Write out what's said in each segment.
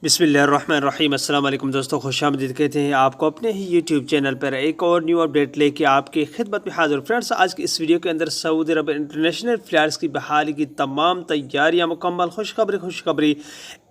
बिस्मिल्लाहिर्रहमानिर्रहीम। अस्सलाम वालेकुम दोस्तों, खुश आमदीद कहते हैं आपको अपने ही यूट्यूब चैनल पर एक और न्यू अपडेट लेके आपकी खिदमत में हाजिर। फ्रेंड्स, आज की इस वीडियो के अंदर सऊदी अरब इंटरनेशनल फ़्लाइट्स की बहाली की तमाम तैयारियां मुकम्मल। खुशखबरी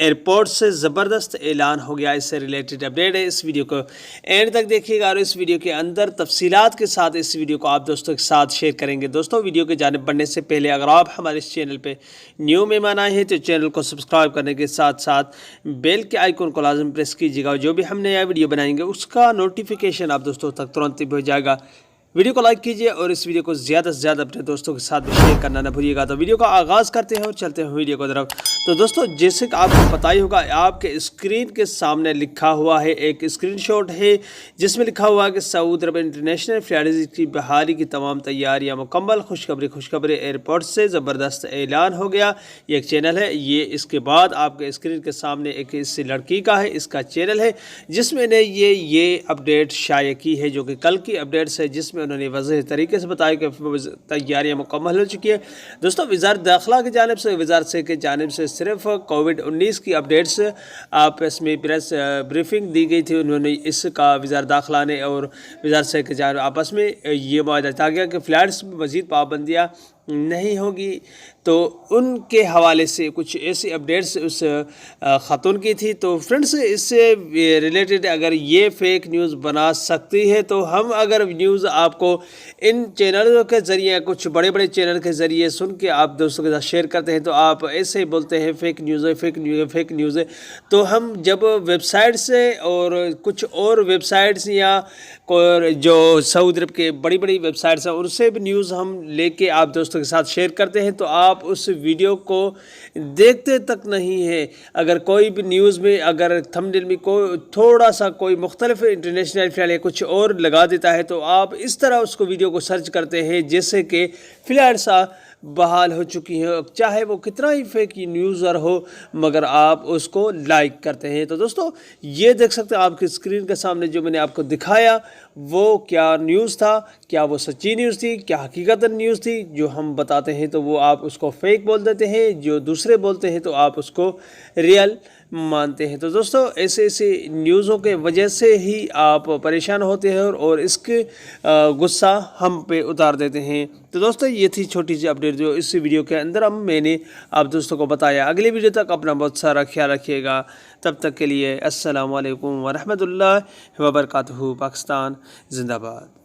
एयरपोर्ट से ज़बरदस्त ऐलान हो गया। इससे रिलेटेड अपडेट है। इस वीडियो को एंड तक देखिएगा और इस वीडियो के अंदर तफसीलात के साथ इस वीडियो को आप दोस्तों के साथ शेयर करेंगे। दोस्तों, वीडियो की जानिब बढ़ने से पहले अगर आप हमारे इस चैनल पर न्यू मेहमान आए हैं तो चैनल को सब्सक्राइब करने के साथ साथ बेल के आइकन को लाजम प्रेस कीजिएगा। जो भी हम नया वीडियो बनाएंगे उसका नोटिफिकेशन आप दोस्तों तक तुरंत ही पहुंच जाएगा। वीडियो को लाइक कीजिए और इस वीडियो को ज़्यादा से ज़्यादा अपने दोस्तों के साथ भी शेयर करना ना भूलिएगा। तो वीडियो का आगाज़ करते हैं और चलते हैं वीडियो की तरफ। तो दोस्तों, जैसे कि आपको पता ही होगा, आपके स्क्रीन के सामने लिखा हुआ है, एक स्क्रीनशॉट है जिसमें लिखा हुआ है कि सऊदी अरब इंटरनेशनल फ्लाइट्स की बहाली की तमाम तैयारियां मुकम्मल। खुशखबरी एयरपोर्ट से ज़बरदस्त ऐलान हो गया। ये एक चैनल है, ये इसके बाद आपके स्क्रीन के सामने एक इस लड़की का है, इसका चैनल है जिसमें ने ये अपडेट शाया की है, जो कि कल की अपडेट्स है, जिसमें उन्होंने वाज़ेह तरीके से बताया कि तैयारियां मुकम्मल हो चुकी है। दोस्तों, वज़ारत दाखिला की जानिब से, वज़ारत से की जानिब से सिर्फ कोविड-19 की अपडेट्स आपस में प्रेस ब्रीफिंग दी गई थी। उन्होंने इसका वज़ारत दाखिला ने और वज़ारत से की जानिब आपस में ये मुआहदा किया गया कि फ़्लाइट्स में मज़ीद पाबंदियाँ नहीं होगी। तो उनके हवाले से कुछ ऐसी अपडेट्स उस ख़ातून की थी। तो फ्रेंड्स, इससे रिलेटेड अगर ये फेक न्यूज़ बना सकती है तो हम अगर न्यूज़ आपको इन चैनलों के ज़रिए, कुछ बड़े बड़े चैनल के ज़रिए सुन के आप दोस्तों के साथ शेयर करते हैं तो आप ऐसे ही बोलते हैं फेक न्यूज़ है, फेक न्यूज़ है। तो हम जब वेबसाइट से और कुछ और वेबसाइट्स या जो सऊदी अरब के बड़ी बड़ी वेबसाइट्स हैं उनसे भी न्यूज़ हम लेके आप दोस्तों के साथ शेयर करते हैं तो आप उस वीडियो को देखते तक नहीं है। अगर कोई भी न्यूज़ में अगर थंबनेल में कोई थोड़ा सा कोई मुख्तलिफ इंटरनेशनल फ्लाइट या कुछ और लगा देता है तो आप इस तरह उसको वीडियो को सर्च करते हैं जैसे कि फ्लाइट्स बहाल हो चुकी है, चाहे वो कितना ही फेक न्यूज़र हो, मगर आप उसको लाइक करते हैं। तो दोस्तों, ये देख सकते हैं आपकी स्क्रीन के सामने जो मैंने आपको दिखाया वो क्या न्यूज़ था, क्या वो सच्ची न्यूज़ थी, क्या हकीकत न्यूज़ थी। जो हम बताते हैं तो वो आप उसको फेक बोल देते हैं, जो दूसरे बोलते हैं तो आप उसको रियल मानते हैं। तो दोस्तों, ऐसे न्यूज़ों के वजह से ही आप परेशान होते हैं और इसके गुस्सा हम पे उतार देते हैं। तो दोस्तों, ये थी छोटी सी अपडेट जो इस वीडियो के अंदर मैंने आप दोस्तों को बताया। अगली वीडियो तक अपना बहुत सारा ख्याल रखिएगा। तब तक के लिए अस्सलाम वालेकुम व रहमतुल्लाहि व बरकातहू। पाकिस्तान जिंदाबाद।